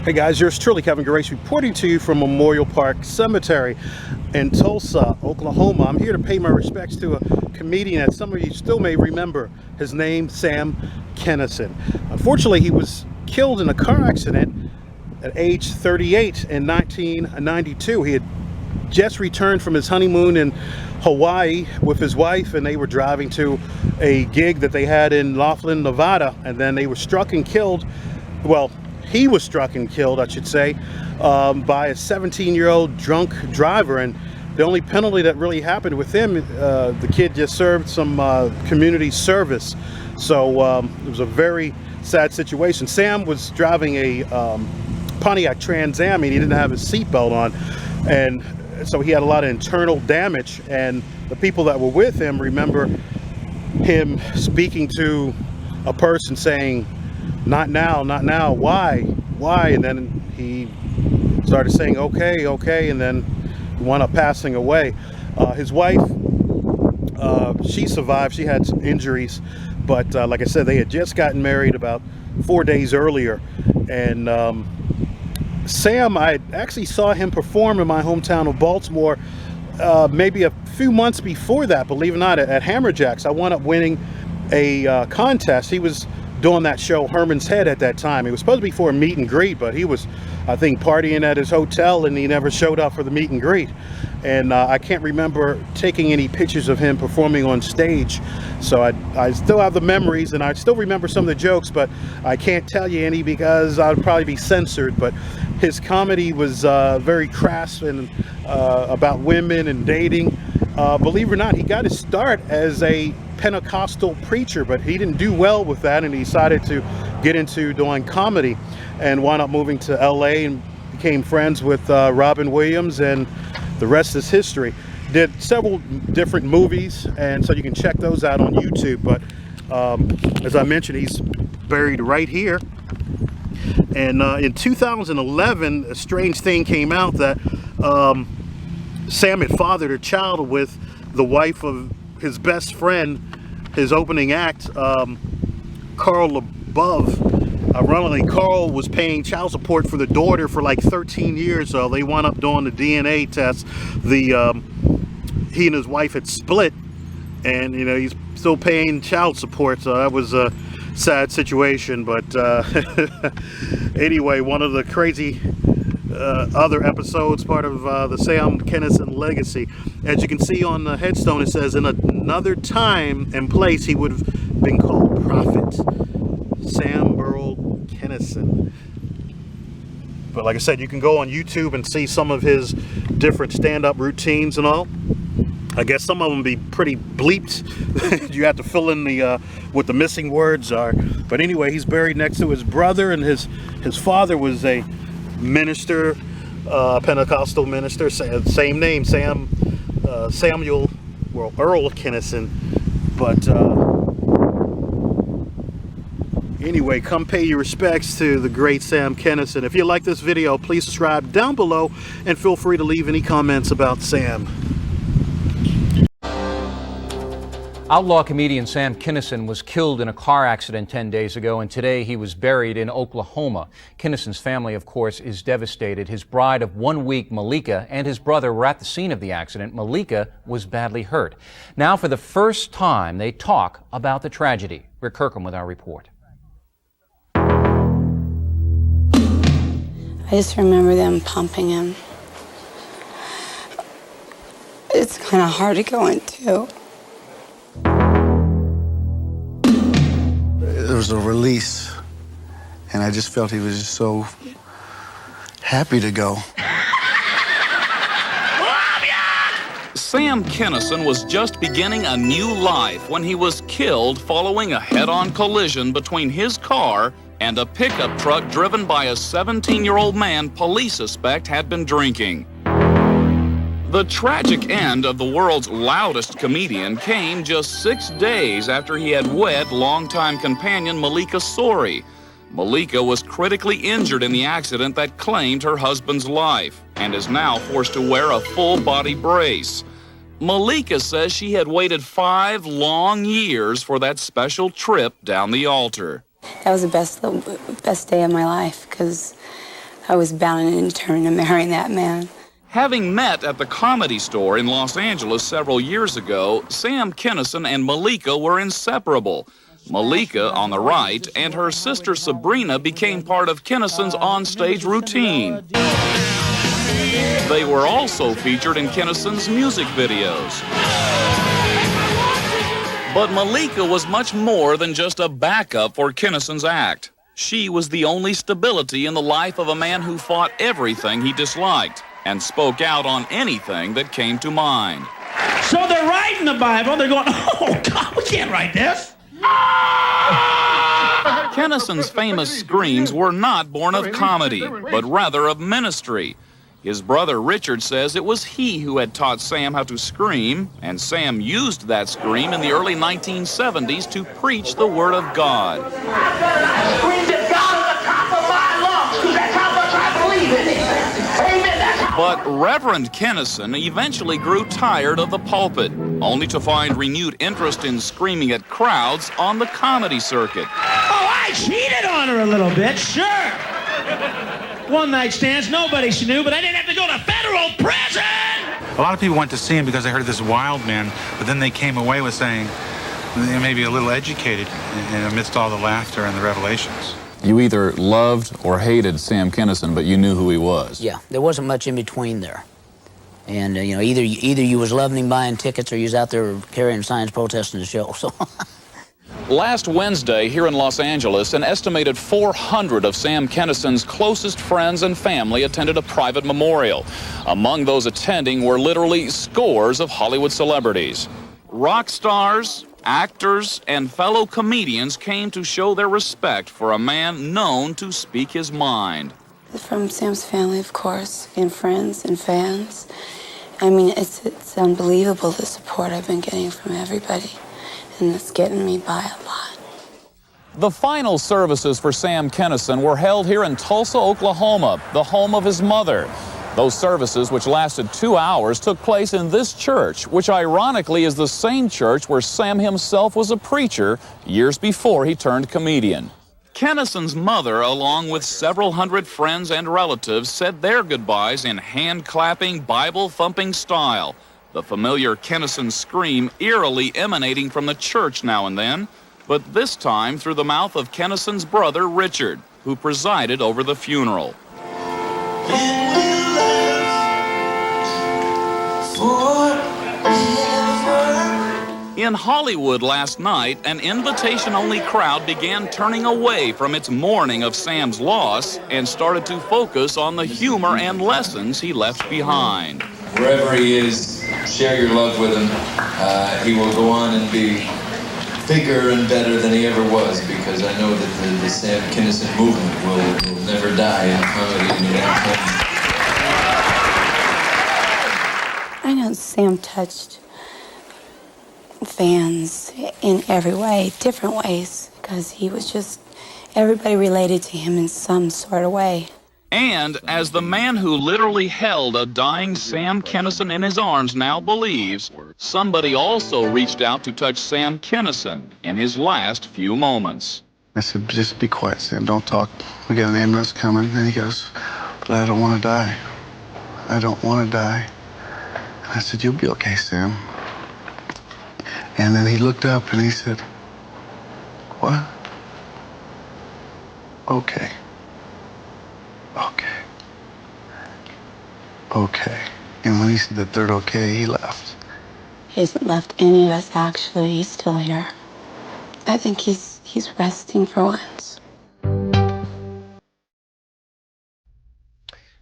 Hey guys, yours truly, Kevin Grace, reporting to you from Memorial Park Cemetery in Tulsa, Oklahoma. I'm here to pay my respects to a comedian that some of you still may remember. His name, Sam Kinison. Unfortunately, he was killed in a car accident at age 38 in 1992. He had just returned from his honeymoon in Hawaii with his wife, and they were driving to a gig that they had in Laughlin, Nevada, and then they were struck and killed. Well, he was struck and killed, I should say, by a 17-year-old drunk driver. And the only penalty that really happened with him, the kid just served some community service. So it was a very sad situation. Sam was driving a Pontiac Trans Am, and he didn't have his seatbelt on, and so he had a lot of internal damage. And the people that were with him remember him speaking to a person saying, "Not now, not now, why? And then he started saying, okay, and then wound up passing away. His wife, she survived. She had some injuries, but like I said, they had just gotten married about 4 days earlier. And Sam, I actually saw him perform in my hometown of Baltimore maybe a few months before that, believe it or not, at Hammerjacks. I wound up winning a contest. He was doing that show, Herman's Head, at that time. It was supposed to be for a meet and greet, but he was, I think, partying at his hotel, and he never showed up for the meet and greet. And I can't remember taking any pictures of him performing on stage. So I still have the memories, and I still remember some of the jokes, but I can't tell you any because I'd probably be censored. But his comedy was very crass and about women and dating. Believe it or not, he got his start as a Pentecostal preacher, but he didn't do well with that, and he decided to get into doing comedy and wound up moving to LA and became friends with Robin Williams, and the rest is history. Did several different movies, and so you can check those out on YouTube. But as I mentioned, he's buried right here. And in 2011, a strange thing came out that Sam had fathered a child with the wife of his best friend, his opening act, Carl LaBeouf. Ironically, Carl was paying child support for the daughter for like 13 years, so they wound up doing the DNA test. He and his wife had split, and you know, he's still paying child support, so that was a sad situation. But anyway, one of the crazy other episodes, part of the Sam Kinison legacy. As you can see on the headstone, it says, "In another time and place he would have been called Prophet Sam Kinison." But like I said, you can go on YouTube and see some of his different stand-up routines and all. I guess some of them be pretty bleeped. You have to fill in the what the missing words are. But anyway, he's buried next to his brother, and his father was a minister, Pentecostal minister, same name, Samuel, well, Earl Kinison. But anyway, come pay your respects to the great Sam Kinison. If you like this video, please subscribe down below, and feel free to leave any comments about Sam. Outlaw comedian Sam Kinison was killed in a car accident 10 days ago, and today he was buried in Oklahoma. Kinison's family, of course, is devastated. His bride of 1 week, Malika, and his brother were at the scene of the accident. Malika was badly hurt. Now, for the first time, they talk about the tragedy. Rick Kirkham with our report. I just remember them pumping him. It's kind of hard to go into. There was a release, and I just felt he was just so happy to go. Sam Kinison was just beginning a new life when he was killed following a head-on collision between his car and a pickup truck driven by a 17-year-old man police suspect had been drinking. The tragic end of the world's loudest comedian came just 6 days after he had wed longtime companion Malika Sori. Malika was critically injured in the accident that claimed her husband's life and is now forced to wear a full-body brace. Malika says she had waited 5 long years for that special trip down the altar. That was the best day of my life, because I was bound and determined to marry that man. Having met at the Comedy Store in Los Angeles several years ago, Sam Kinison and Malika were inseparable. Malika, on the right, and her sister Sabrina became part of Kinison's onstage routine. They were also featured in Kinison's music videos. But Malika was much more than just a backup for Kinison's act. She was the only stability in the life of a man who fought everything he disliked and spoke out on anything that came to mind. So they're writing the Bible, they're going, oh, God, we can't write this. Kinison's famous screams were not born of comedy, but rather of ministry. His brother Richard says it was he who had taught Sam how to scream, and Sam used that scream in the early 1970s to preach the Word of God. I screamed at God at the top of my lungs, because that's how much I believe in Him. Amen. That's how. But Reverend Kinison eventually grew tired of the pulpit, only to find renewed interest in screaming at crowds on the comedy circuit. Oh, I cheated on her a little bit, sure. One night stands, nobody knew, but I didn't have to go to federal prison. A lot of people went to see him because they heard this wild man, but then they came away with saying they may be a little educated amidst all the laughter and the revelations. You either loved or hated Sam Kinison, but you knew who he was. Yeah, there wasn't much in between there. And, you know, either you was loving him buying tickets or you was out there carrying signs protesting the show, so. Last Wednesday, here in Los Angeles, an estimated 400 of Sam Kinison's closest friends and family attended a private memorial. Among those attending were literally scores of Hollywood celebrities. Rock stars, actors, and fellow comedians came to show their respect for a man known to speak his mind. From Sam's family, of course, and friends and fans. I mean, it's unbelievable the support I've been getting from everybody. And it's getting me by a lot. The final services for Sam Kinison were held here in Tulsa, Oklahoma, the home of his mother. Those services, which lasted 2 hours, took place in this church, which ironically is the same church where Sam himself was a preacher years before he turned comedian. Kinison's mother, along with several hundred friends and relatives, said their goodbyes in hand-clapping, Bible-thumping style. The familiar Kinison scream eerily emanating from the church now and then, but this time through the mouth of Kinison's brother, Richard, who presided over the funeral. In Hollywood last night, an invitation-only crowd began turning away from its mourning of Sam's loss and started to focus on the humor and lessons he left behind. Wherever he is, share your love with him. He will go on and be bigger and better than he ever was, because I know that the Sam Kinison movement will never die in comedy and in entertainment. I know Sam touched fans in every way, different ways, because he was just, everybody related to him in some sort of way. And as the man who literally held a dying Sam Kinison in his arms now believes, somebody also reached out to touch Sam Kinison in his last few moments. I said, just be quiet, Sam, don't talk. We got an ambulance coming. And he goes, but I don't want to die. I don't want to die. And I said, you'll be okay, Sam. And then he looked up and he said, what? Okay. Okay. Okay. And when he said the third okay, he left. He hasn't left any of us, actually. He's still here. I think he's resting for once.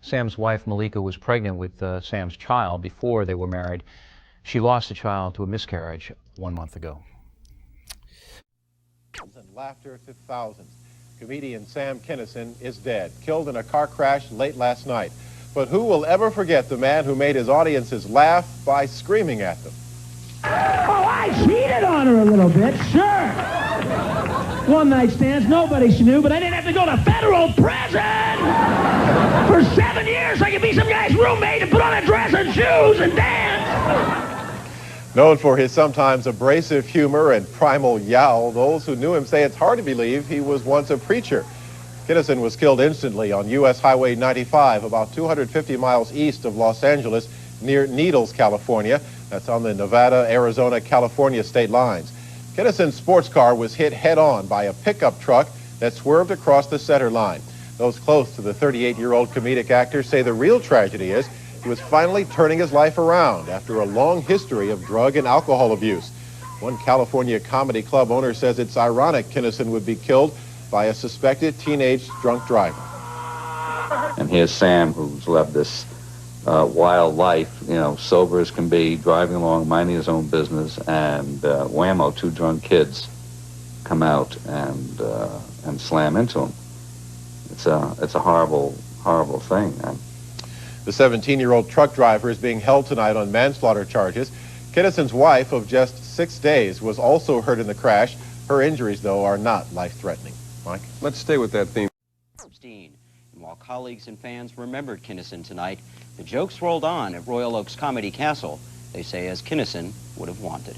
Sam's wife, Malika, was pregnant with Sam's child before they were married. She lost the child to a miscarriage 1 month ago. And laughter to thousands. Comedian Sam Kinison is dead, killed in a car crash late last night. But who will ever forget the man who made his audiences laugh by screaming at them? Oh, I cheated on her a little bit, sure. One night stands, nobody knew, but I didn't have to go to federal prison. For 7 years, I could be some guy's roommate and put on a dress and shoes and dance. Known for his sometimes abrasive humor and primal yowl, those who knew him say it's hard to believe he was once a preacher. Kinison was killed instantly on U.S. Highway 95, about 250 miles east of Los Angeles, near Needles, California. That's on the Nevada, Arizona, California state lines. Kinison's sports car was hit head-on by a pickup truck that swerved across the center line. Those close to the 38-year-old comedic actor say the real tragedy is he was finally turning his life around after a long history of drug and alcohol abuse. One California comedy club owner says it's ironic Kinison would be killed by a suspected teenage drunk driver. And here's Sam, who's lived this wild life, you know, sober as can be, driving along, minding his own business, and whammo, two drunk kids come out and slam into him. It's a horrible, horrible thing. The 17-year-old truck driver is being held tonight on manslaughter charges. Kinison's wife of just 6 days was also hurt in the crash. Her injuries, though, are not life-threatening. Mike? Let's stay with that theme. And while colleagues and fans remembered Kinison tonight, the jokes rolled on at Royal Oaks Comedy Castle, they say, as Kinison would have wanted.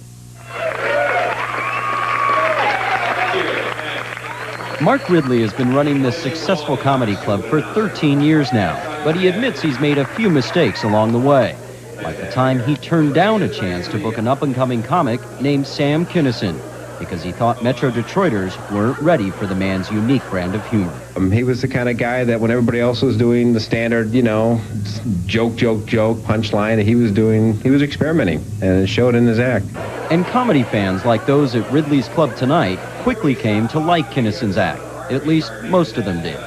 Mark Ridley has been running this successful comedy club for 13 years now, but he admits he's made a few mistakes along the way, like the time he turned down a chance to book an up-and-coming comic named Sam Kinison because he thought Metro Detroiters weren't ready for the man's unique brand of humor. He was the kind of guy that when everybody else was doing the standard, you know, joke, punchline, he was experimenting, and it showed in his act. And comedy fans like those at Ridley's Club tonight quickly came to like Kinison's act. At least most of them did.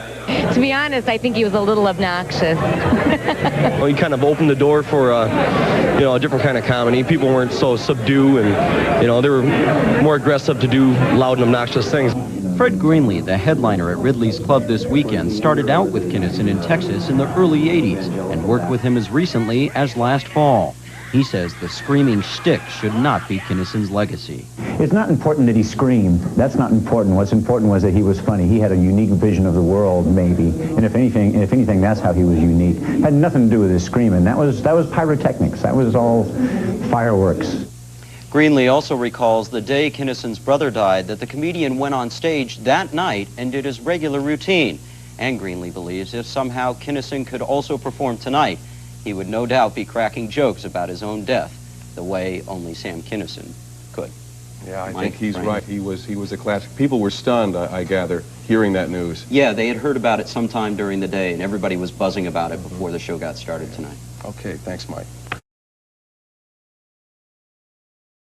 To be honest, I think he was a little obnoxious. Well, he kind of opened the door for a different kind of comedy. People weren't so subdued, and they were more aggressive to do loud and obnoxious things. Fred Greenlee, the headliner at Ridley's Club this weekend, started out with Kinison in Texas in the early 80s and worked with him as recently as last fall. He says the screaming shtick should not be Kinison's legacy. It's not important that he screamed. That's not important. What's important was that he was funny. He had a unique vision of the world, maybe. And if anything, that's how he was unique. Had nothing to do with his screaming. That was pyrotechnics. That was all fireworks. Greenlee also recalls the day Kinison's brother died that the comedian went on stage that night and did his regular routine. And Greenlee believes if somehow Kinison could also perform tonight, he would no doubt be cracking jokes about his own death, the way only Sam Kinison could. Yeah, I think he's right. He was a classic. People were stunned, I gather, hearing that news. Yeah, they had heard about it sometime during the day, and everybody was buzzing about it before the show got started tonight. Okay, thanks, Mike.